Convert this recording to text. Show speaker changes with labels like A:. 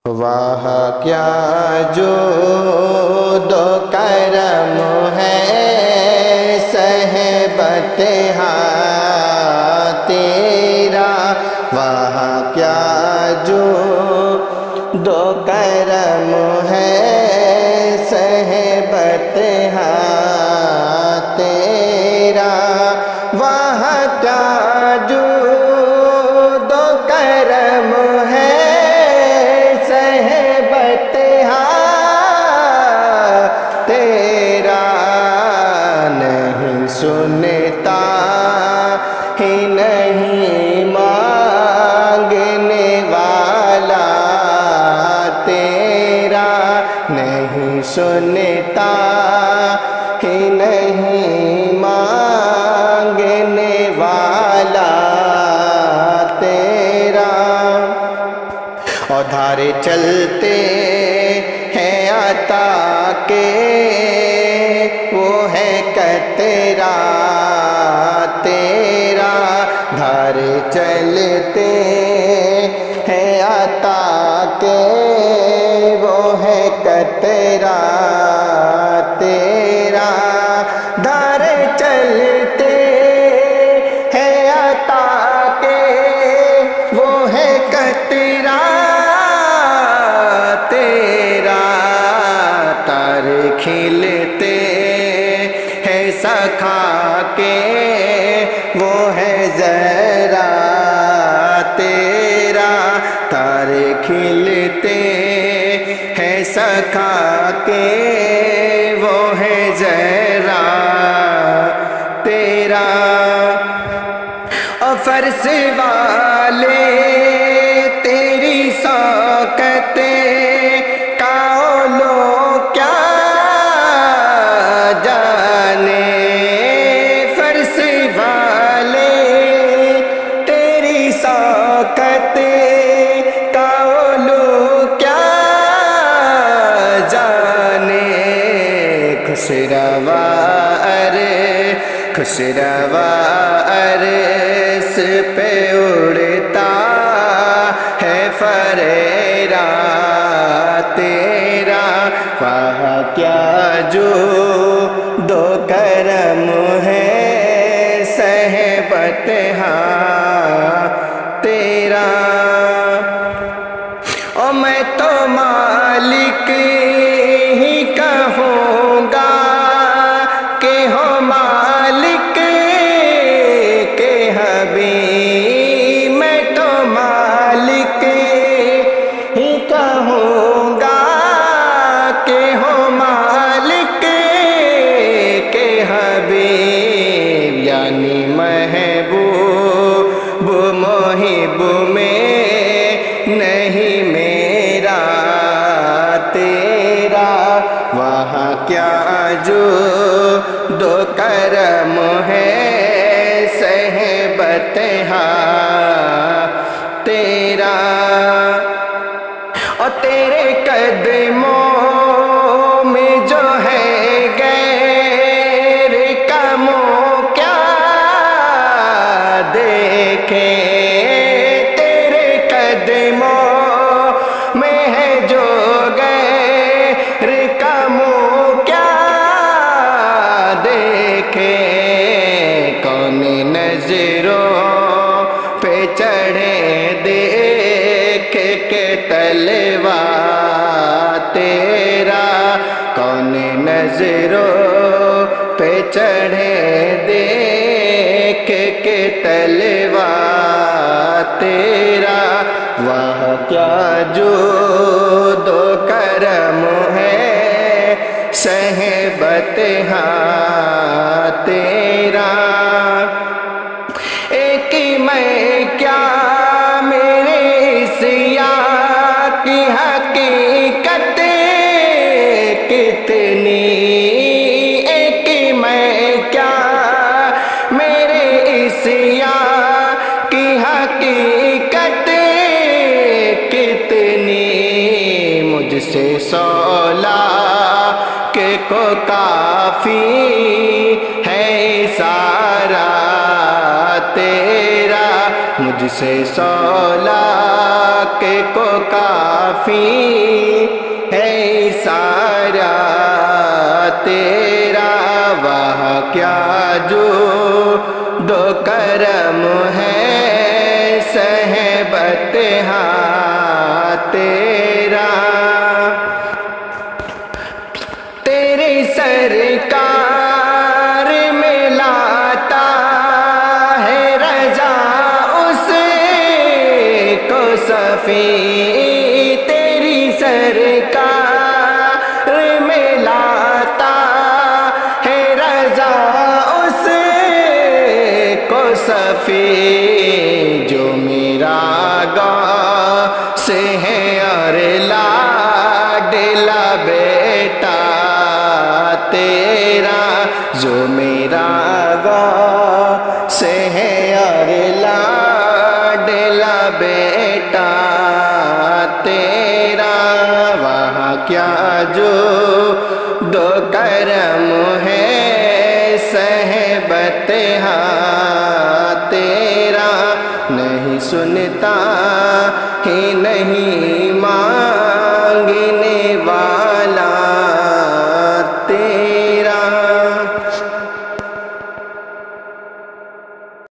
A: واہ کیا جود و کرم ہے صحبت ہاں تیرا، واہ کیا جود و کرم ہے صحبت ہاں تیرا، واہ کیا جود و کرم ہے صحبت ہاں تیرا، نہیں سنتا ہی نہیں مانگنے والا تیرا، نہیں سنتا ہی نہیں مانگنے والا تیرا، اور دھارے چلتے ہیں عطا کے وہ ہے قطرہ تیرا، دھارے چلتے ہیں عطا کے وہ ہے قطرہ تیرا، دھارے چلتے ہیں عطا کے وہ ہے قطرہ تیرا، تارے کھلتے ہیں سکھا کے وہ ہے ذرا تیرا، تارے کھلتے ہیں سکھا کے وہ ہے ذرا تیرا، اور فرش والے تیری سوکت کا لوگ کیا جانے، فرش والے تیری سوکت کا لوگ کیا جانے، خوشروا عرش پہ اڑتا ہے فریرا تیرا، واہ کیا جود و کرم ہے صحبت ہاں تیرا، اور میں تو مالک ہی کہوں گا کہ ہو مالک کے حبیب، میں تو مالک ہی کہوں گا کہ ہو مالک کے حبیب، یعنی محبوب محب میں نہیں میرا تیرا، وہاں کیا جود و کرم ہے صحبت ہاں تیرا، اور تیرے قدموں میں جو ہے غیر کموں کیا دیکھے، تیرے قدموں میں ہے جو غیر کموں کیا دیکھے، کون نظروں پہ چڑھے دیکھ کے تلوا تیرا، کون نظروں پہ چڑھے دیکھ کے تلوا تیرا، واہ کیا جود و کرم ہے صحبت ہاں تیرا، ایک میں کیا میرے اس یار کی حقیقت کتنی، ایک میں کیا میرے اس یار کی حقیقت کتنی، مجھ سے سولا کہ کو کافی ہے سارا تیرا، مجھ سے 100 کو کافی ہے سارا تیرا، وہاں کیا جو دو کرم ہے صحبت ہاں تیرا، تیرے سرکار میں لاتا ہے رضا اس کو صفی، تیری سرکار میں لاتا ہے رضا اس کو صفی، جو میرا گاؤں سے ہے اور لاڈلا بیٹا تیرا، جو میرا گاؤں سے ہے اور لاڈلا بیٹا تیرا، وہاں کیا جو دو کرم ہے صحبت ہاں تیرا، نہیں سنتا ہی نہیں مانگنے والا